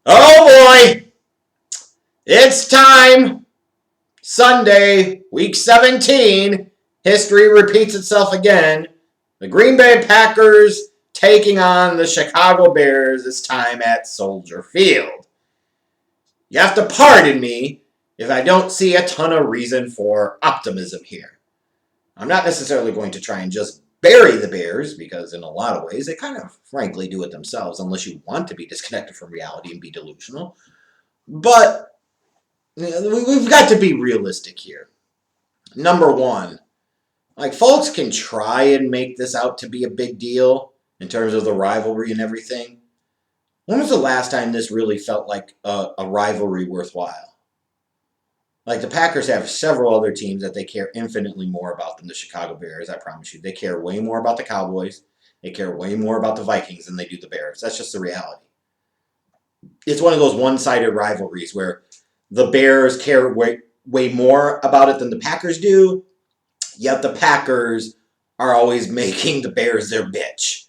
Oh boy, it's time. Sunday, week 17. History repeats itself again. The Green Bay Packers taking on the Chicago Bears, this time at Soldier Field. You have to pardon me if I don't see a ton of reason for optimism here. I'm not necessarily going to try and just bury the Bears because, in a lot of ways, they kind of frankly do it themselves, unless you want to be disconnected from reality and be delusional. But we've got to be realistic here. Number one, like folks can try and make this out to be a big deal in terms of the rivalry and everything. When was the last time this really felt like a rivalry worthwhile? Like the Packers have several other teams that they care infinitely more about than the Chicago Bears, I promise you. They care way more about the Cowboys. They care way more about the Vikings than they do the Bears. That's just the reality. It's one of those one-sided rivalries where the Bears care way more about it than the Packers do, yet the Packers are always making the Bears their bitch.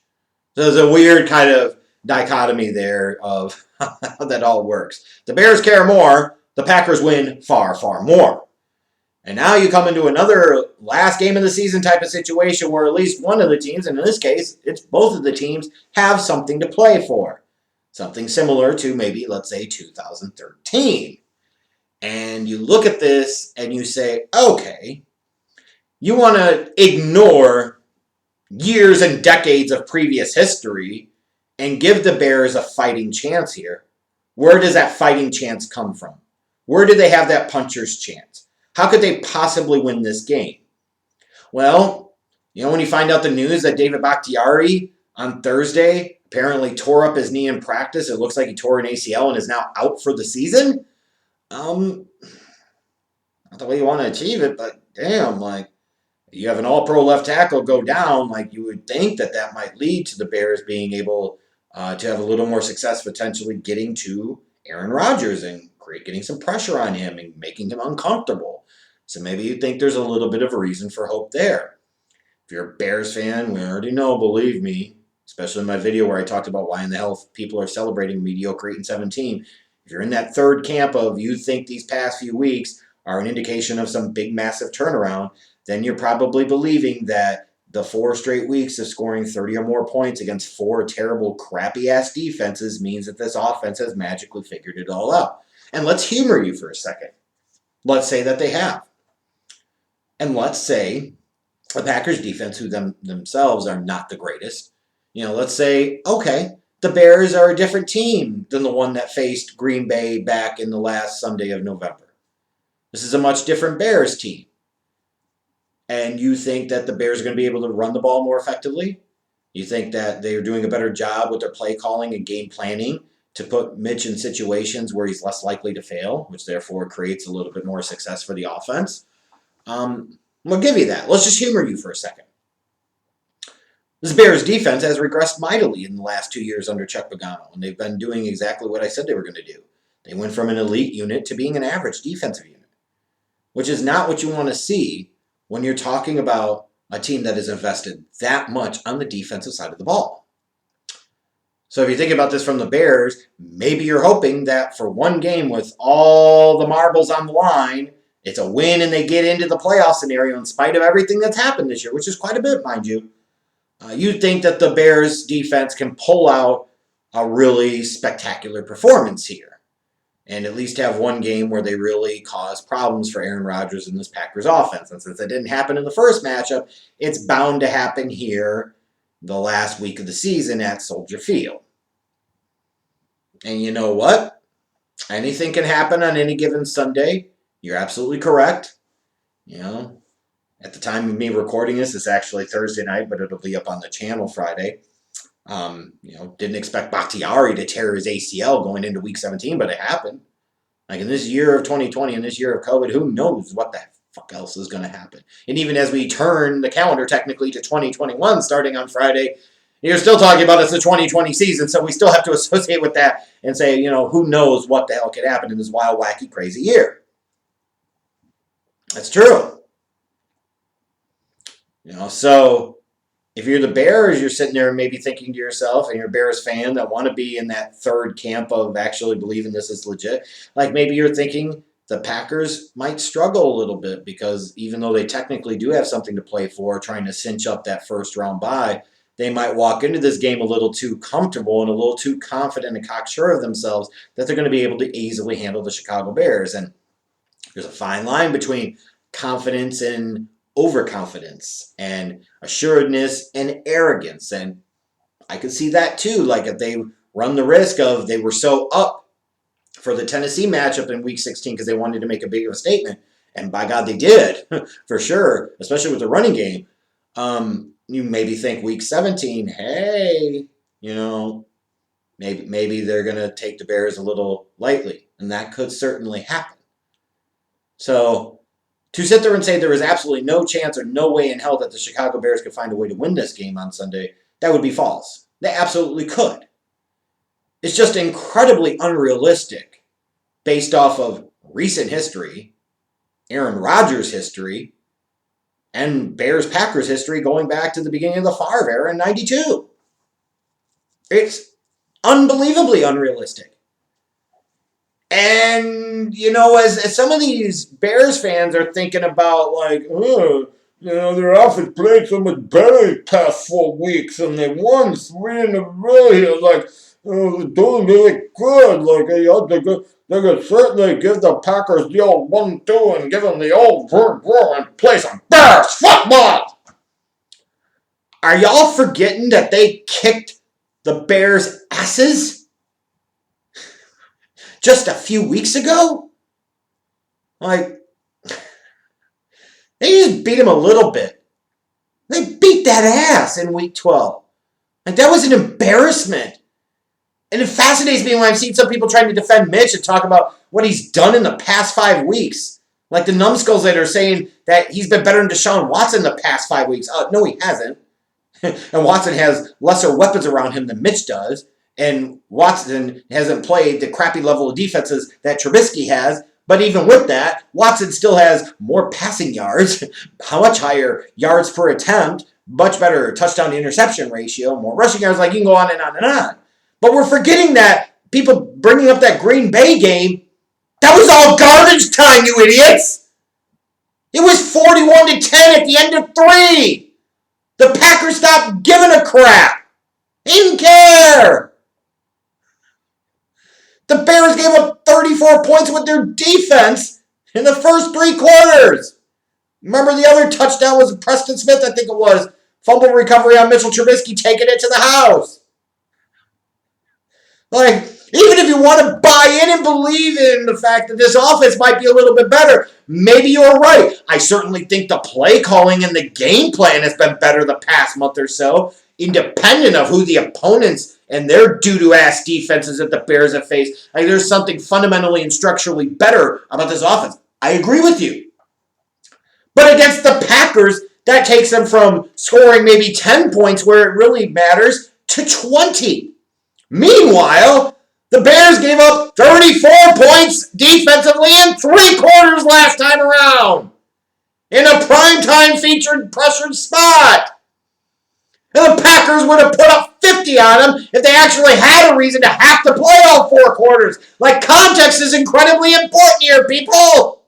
So there's a weird kind of dichotomy there of how that all works. The Bears care more, the Packers win far, far more. And now you come into another last game of the season type of situation where at least one of the teams, and in this case, it's both of the teams, have something to play for. Something similar to maybe, let's say, 2013. And you look at this and you say, okay, you want to ignore years and decades of previous history and give the Bears a fighting chance here. Where does that fighting chance come from? Where do they have that puncher's chance? How could they possibly win this game? Well, when you find out the news that David Bakhtiari on Thursday apparently tore up his knee in practice, it looks like he tore an ACL and is now out for the season. Not the way you want to achieve it, but damn, like, you have an all-pro left tackle go down, like you would think that might lead to the Bears being able to have a little more success potentially getting to Aaron Rodgers and getting some pressure on him and making him uncomfortable. So maybe you think there's a little bit of a reason for hope there. If you're a Bears fan, we already know, believe me, especially in my video where I talked about why in the hell people are celebrating mediocre 8-17. If you're in that third camp of you think these past few weeks are an indication of some big, massive turnaround, then you're probably believing that the 4 straight weeks of scoring 30 or more points against 4 terrible, crappy-ass defenses means that this offense has magically figured it all out. And let's humor you for a second. Let's say that they have. And let's say the Packers defense, who themselves are not the greatest, let's say, okay, the Bears are a different team than the one that faced Green Bay back in the last Sunday of November. This is a much different Bears team. And you think that the Bears are going to be able to run the ball more effectively? You think that they're doing a better job with their play calling and game planning to put Mitch in situations where he's less likely to fail, which therefore creates a little bit more success for the offense? We'll give you that. Let's just humor you for a second. This Bears defense has regressed mightily in the last 2 years under Chuck Pagano, and they've been doing exactly what I said they were going to do. They went from an elite unit to being an average defensive unit, which is not what you want to see when you're talking about a team that has invested that much on the defensive side of the ball. So if you think about this from the Bears, maybe you're hoping that for one game with all the marbles on the line, it's a win and they get into the playoff scenario in spite of everything that's happened this year, which is quite a bit, mind you. You'd think that the Bears defense can pull out a really spectacular performance here and at least have one game where they really cause problems for Aaron Rodgers and this Packers offense. And since it didn't happen in the first matchup, it's bound to happen here the last week of the season at Soldier Field. And you know what? Anything can happen on any given Sunday. You're absolutely correct. At the time of me recording this, it's actually Thursday night, but it'll be up on the channel Friday. Didn't expect Bakhtiari to tear his ACL going into week 17, but it happened. Like in this year of 2020 and this year of COVID, who knows what the fuck else is going to happen? And even as we turn the calendar technically to 2021 starting on Friday, you're still talking about it's the 2020 season, so we still have to associate with that and say, who knows what the hell could happen in this wild, wacky, crazy year. That's true. So if you're the Bears, you're sitting there and maybe thinking to yourself, and you're a Bears fan that want to be in that third camp of actually believing this is legit, like maybe you're thinking the Packers might struggle a little bit because even though they technically do have something to play for, trying to cinch up that first round bye, they might walk into this game a little too comfortable and a little too confident and cocksure of themselves that they're going to be able to easily handle the Chicago Bears. And there's a fine line between confidence and overconfidence and assuredness and arrogance. And I could see that too. Like if they run the risk of they were so up for the Tennessee matchup in Week 16 because they wanted to make a bigger statement. And by God, they did, for sure, especially with the running game. You maybe think Week 17, hey, maybe they're going to take the Bears a little lightly. And that could certainly happen. So to sit there and say there is absolutely no chance or no way in hell that the Chicago Bears could find a way to win this game on Sunday, that would be false. They absolutely could. It's just incredibly unrealistic based off of recent history, Aaron Rodgers' history, and Bears-Packers history going back to the beginning of the Favre era in 92. It's unbelievably unrealistic. And, as some of these Bears fans are thinking about, like, their offense played so much better the past 4 weeks, and they won 3 in a row here, like, they're doing really good. Like, they could certainly give the Packers the old 1-2 and give them the old roar and play some Bears football. Are y'all forgetting that they kicked the Bears' asses just a few weeks ago? Like, they just beat him a little bit. They beat that ass in Week 12. Like, that was an embarrassment. And it fascinates me when I've seen some people trying to defend Mitch and talk about what he's done in the past 5 weeks. Like the numbskulls that are saying that he's been better than Deshaun Watson the past 5 weeks. No, he hasn't. And Watson has lesser weapons around him than Mitch does. And Watson hasn't played the crappy level of defenses that Trubisky has. But even with that, Watson still has more passing yards, much higher yards per attempt, much better touchdown to interception ratio, more rushing yards. Like, you can go on and on and on. But we're forgetting that people bringing up that Green Bay game, that was all garbage time, you idiots. It was 41-10 at the end of 3. The Packers stopped giving a crap. They didn't care. The Bears gave up 34 points with their defense in the first 3 quarters. Remember the other touchdown was Preston Smith, I think it was. Fumble recovery on Mitchell Trubisky, taking it to the house. Like, even if you want to buy in and believe in the fact that this offense might be a little bit better, maybe you're right. I certainly think the play calling and the game plan has been better the past month or so, independent of who the opponents and their doo-doo-ass defenses that the Bears have faced. Like, there's something fundamentally and structurally better about this offense. I agree with you. But against the Packers, that takes them from scoring maybe 10 points where it really matters to 20. Meanwhile, the Bears gave up 34 points defensively in 3 quarters last time around in a primetime featured pressured spot. And the Packers would have put up 50 on them if they actually had a reason to have to play all 4 quarters. Like, context is incredibly important here, people.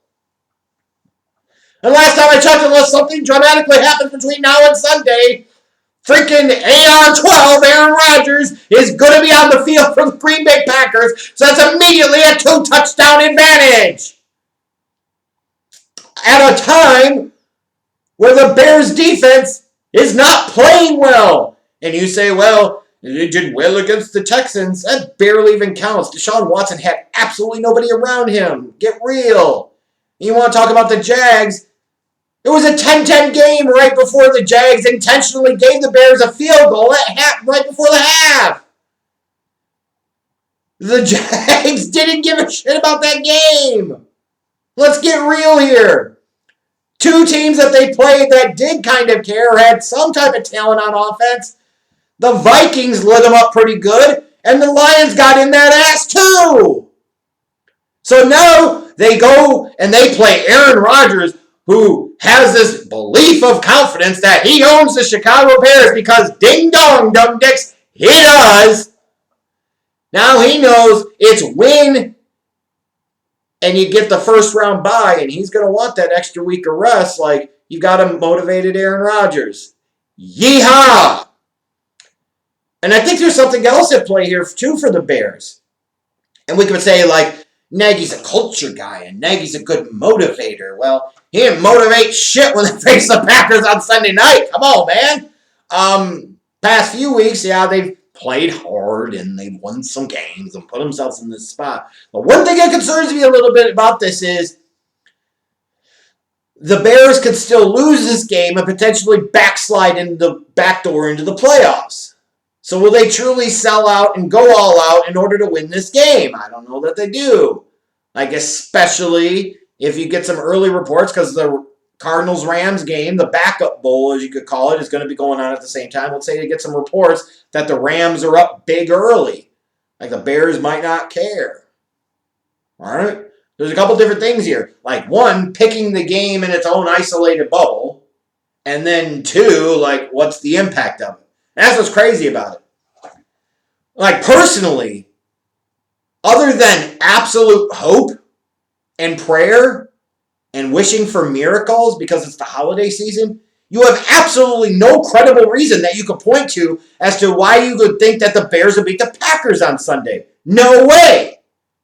And last time I checked, unless something dramatically happens between now and Sunday, freaking AR-12, Aaron Rodgers, is going to be on the field for the Green Bay Packers, so that's immediately a 2-touchdown advantage. At a time where the Bears' defense is not playing well. And you say, well, they did well against the Texans. That barely even counts. Deshaun Watson had absolutely nobody around him. Get real. You want to talk about the Jags? It was a 10-10 game right before the Jags intentionally gave the Bears a field goal right before the half. The Jags didn't give a shit about that game. Let's get real here. 2 teams that they played that did kind of care, had some type of talent on offense. The Vikings lit them up pretty good, and the Lions got in that ass too. So now they go and they play Aaron Rodgers, who has this belief of confidence that he owns the Chicago Bears because ding dong, dumb dicks, he does. Now he knows it's win and you get the first round bye, and he's going to want that extra week of rest like you got a motivated Aaron Rodgers. Yeehaw! And I think there's something else at play here, too, for the Bears. And we could say, like, Nagy's a culture guy, and Nagy's a good motivator. Well, he didn't motivate shit when they faced the Packers on Sunday night. Come on, man. Past few weeks, yeah, they've played hard, and they've won some games and put themselves in this spot. But one thing that concerns me a little bit about this is the Bears could still lose this game and potentially backslide into the backdoor into the playoffs. So will they truly sell out and go all out in order to win this game? I don't know that they do. Like, especially if you get some early reports, because the Cardinals-Rams game, the backup bowl, as you could call it, is going to be going on at the same time. Let's say you get some reports that the Rams are up big early. Like, the Bears might not care. All right? There's a couple different things here. Like, one, picking the game in its own isolated bubble. And then two, like, what's the impact of it? And that's what's crazy about it. Like, personally, other than absolute hope and prayer and wishing for miracles because it's the holiday season, you have absolutely no credible reason that you could point to as to why you could think that the Bears would beat the Packers on Sunday. No way.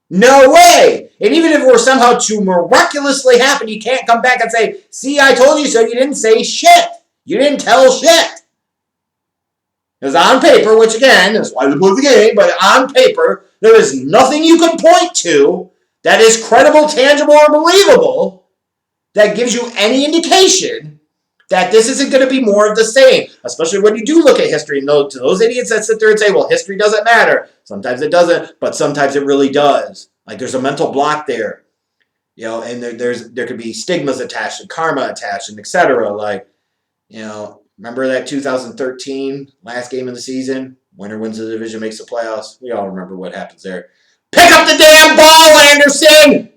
No way. And even if it were somehow to miraculously happen, you can't come back and say, see, I told you so. You didn't say shit. You didn't tell shit. Because on paper, which again, is why we played the game, but on paper, there is nothing you can point to that is credible, tangible, or believable that gives you any indication that this isn't going to be more of the same. Especially when you do look at history, and to those idiots that sit there and say, well, history doesn't matter. Sometimes it doesn't, but sometimes it really does. Like, there's a mental block there. You know, and there could be stigmas attached and karma attached and etc. Like, you know, remember that 2013 last game of the season? Winner wins the division, makes the playoffs. We all remember what happens there. Pick up the damn ball, Anderson!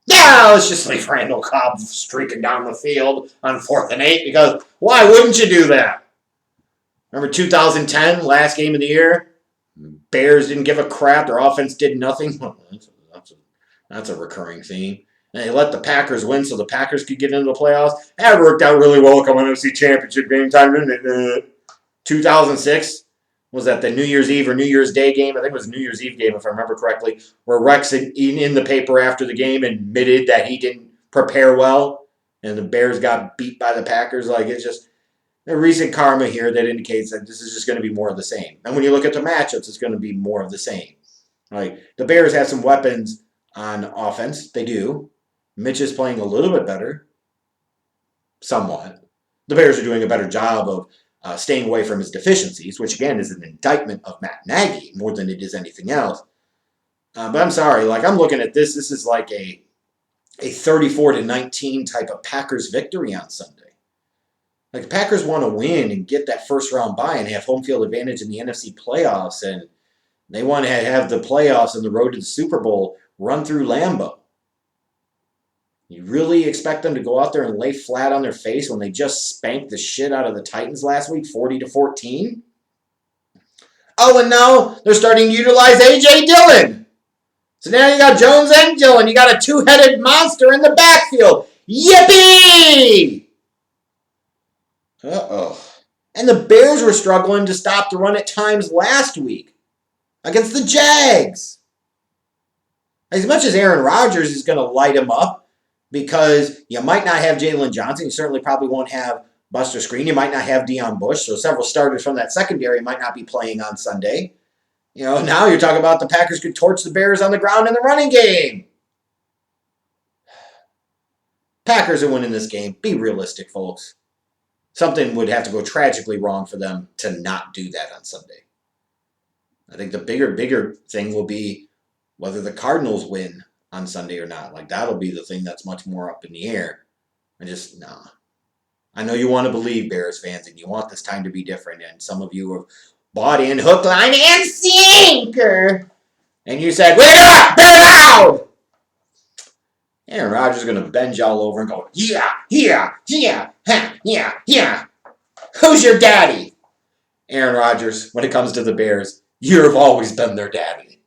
Yeah, let's just leave Randall Cobb streaking down the field on 4th and 8 because why wouldn't you do that? Remember 2010, last game of the year? Bears didn't give a crap. Their offense did nothing. That's a recurring theme. And they let the Packers win so the Packers could get into the playoffs. That worked out really well coming NFC Championship game time, didn't it? 2006, was that the New Year's Eve or New Year's Day game? I think it was a New Year's Eve game, if I remember correctly, where Rex in the paper after the game admitted that he didn't prepare well, and the Bears got beat by the Packers. Like, it's just a recent karma here that indicates that this is just going to be more of the same. And when you look at the matchups, it's going to be more of the same. Like, the Bears have some weapons on offense. They do. Mitch is playing a little bit better. Somewhat. The Bears are doing a better job of staying away from his deficiencies, which, again, is an indictment of Matt Nagy more than it is anything else. But I'm sorry. Like, I'm looking at this. This is like a 34-19 type of Packers victory on Sunday. Like, the Packers want to win and get that first-round bye and have home field advantage in the NFC playoffs, and they want to have the playoffs and the road to the Super Bowl run through Lambeau. You really expect them to go out there and lay flat on their face when they just spanked the shit out of the Titans last week, 40-14? Oh, and now they're starting to utilize A.J. Dillon. So now you got Jones and Dillon. You got a two-headed monster in the backfield. Yippee! Uh-oh. And the Bears were struggling to stop the run at times last week against the Jags. As much as Aaron Rodgers is going to light them up, because you might not have Jalen Johnson. You certainly probably won't have Buster Screen. You might not have Deion Bush. So several starters from that secondary might not be playing on Sunday. You know, now you're talking about the Packers could torch the Bears on the ground in the running game. Packers are winning this game. Be realistic, folks. Something would have to go tragically wrong for them to not do that on Sunday. I think the bigger thing will be whether the Cardinals win on Sunday or not. Like, that'll be the thing that's much more up in the air. Nah. I know you want to believe, Bears fans, and you want this time to be different, and some of you have bought in hook, line, and sinker. And you said, we're not, they're loud! Aaron Rodgers is going to bend you all over and go, yeah, yeah, yeah, ha, yeah, yeah. Who's your daddy? Aaron Rodgers, when it comes to the Bears, you've always been their daddy.